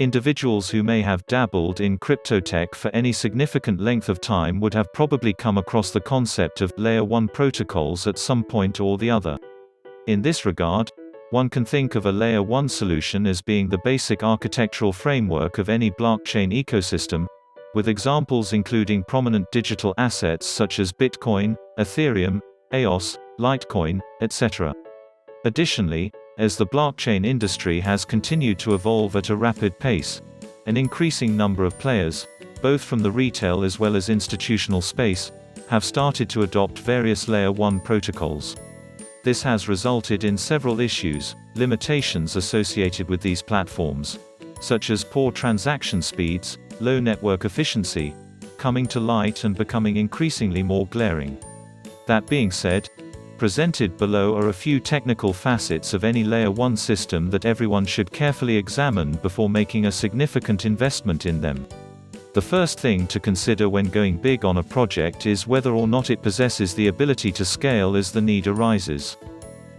Individuals who may have dabbled in cryptotech for any significant length of time would have probably come across the concept of Layer 1 protocols at some point or the other. In this regard, one can think of a Layer 1 solution as being the basic architectural framework of any blockchain ecosystem, with examples including prominent digital assets such as Bitcoin, Ethereum, EOS, Litecoin, etc. Additionally, as the blockchain industry has continued to evolve at a rapid pace, an increasing number of players, both from the retail as well as institutional space, have started to adopt various Layer 1 protocols. This has resulted in several limitations associated with these platforms, such as poor transaction speeds, low network efficiency, coming to light and becoming increasingly more glaring. That being said, presented below are a few technical facets of any Layer 1 system that everyone should carefully examine before making a significant investment in them. The first thing to consider when going big on a project is whether or not it possesses the ability to scale as the need arises.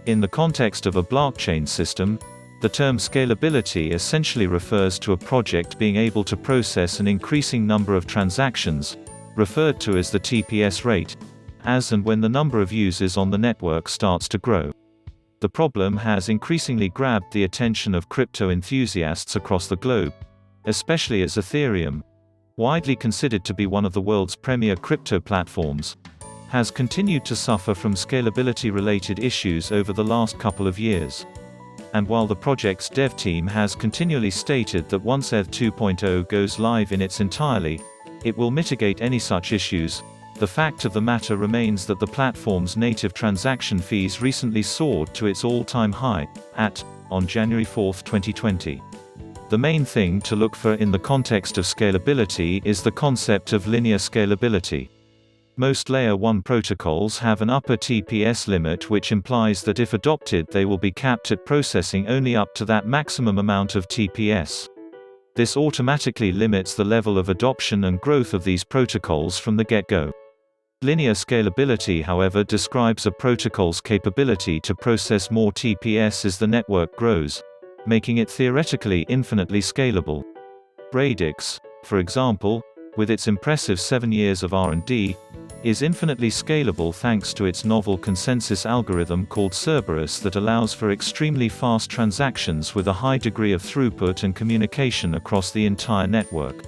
In the context of a blockchain system, the term scalability essentially refers to a project being able to process an increasing number of transactions, referred to as the TPS rate, as and when the number of users on the network starts to grow. The problem has increasingly grabbed the attention of crypto enthusiasts across the globe, especially as Ethereum, widely considered to be one of the world's premier crypto platforms, has continued to suffer from scalability-related issues over the last couple of years. And while the project's dev team has continually stated that once ETH 2.0 goes live in its entirety, it will mitigate any such issues, the fact of the matter remains that the platform's native transaction fees recently soared to its all-time high, on January 4, 2020. The main thing to look for in the context of scalability is the concept of linear scalability. Most Layer 1 protocols have an upper TPS limit, which implies that if adopted they will be capped at processing only up to that maximum amount of TPS. This automatically limits the level of adoption and growth of these protocols from the get-go. Linear scalability, however, describes a protocol's capability to process more TPS as the network grows, making it theoretically infinitely scalable. Radix, for example, with its impressive 7 years of R&D, is infinitely scalable thanks to its novel consensus algorithm called Cerberus that allows for extremely fast transactions with a high degree of throughput and communication across the entire network.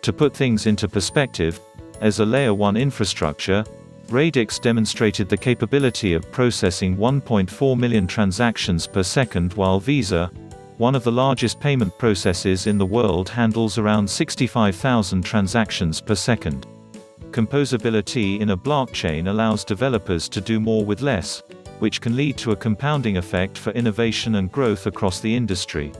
To put things into perspective, as a Layer 1 infrastructure, Radix demonstrated the capability of processing 1.4 million transactions per second, while Visa, one of the largest payment processors in the world, handles around 65,000 transactions per second. Composability in a blockchain allows developers to do more with less, which can lead to a compounding effect for innovation and growth across the industry.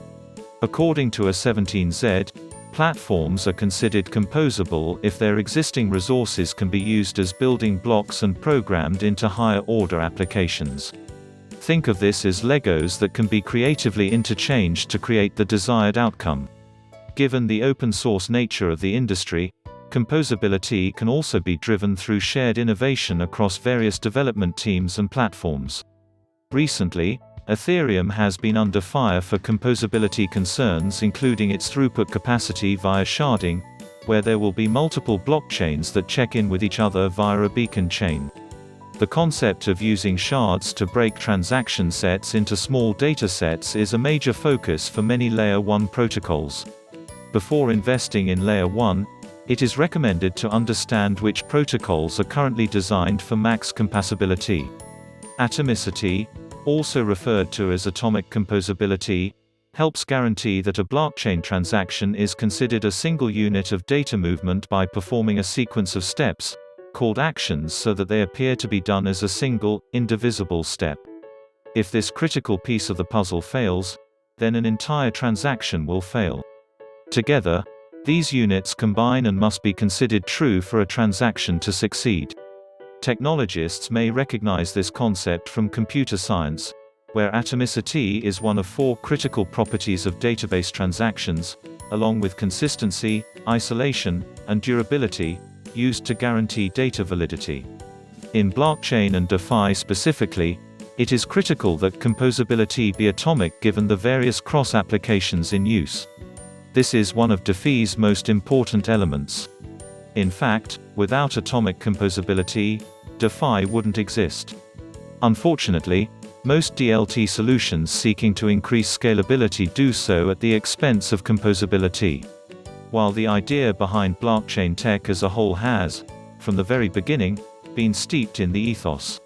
According to A17Z, platforms are considered composable if their existing resources can be used as building blocks and programmed into higher-order applications. Think of this as Legos that can be creatively interchanged to create the desired outcome. Given the open-source nature of the industry, composability can also be driven through shared innovation across various development teams and platforms. Recently, Ethereum has been under fire for composability concerns, including its throughput capacity via sharding, where there will be multiple blockchains that check in with each other via a beacon chain. The concept of using shards to break transaction sets into small data sets is a major focus for many Layer 1 protocols. Before investing in Layer 1, it is recommended to understand which protocols are currently designed for max compasability. Atomicity, also referred to as atomic composability, helps guarantee that a blockchain transaction is considered a single unit of data movement by performing a sequence of steps, called actions, so that they appear to be done as a single, indivisible step. If this critical piece of the puzzle fails, then an entire transaction will fail. Together, these units combine and must be considered true for a transaction to succeed. Technologists may recognize this concept from computer science, where atomicity is one of 4 critical properties of database transactions, along with consistency, isolation, and durability, used to guarantee data validity. In blockchain and DeFi specifically, it is critical that composability be atomic given the various cross-applications in use. This is one of DeFi's most important elements. In fact, without atomic composability, DeFi wouldn't exist. Unfortunately, most DLT solutions seeking to increase scalability do so at the expense of composability. While the idea behind blockchain tech as a whole has, from the very beginning, been steeped in the ethos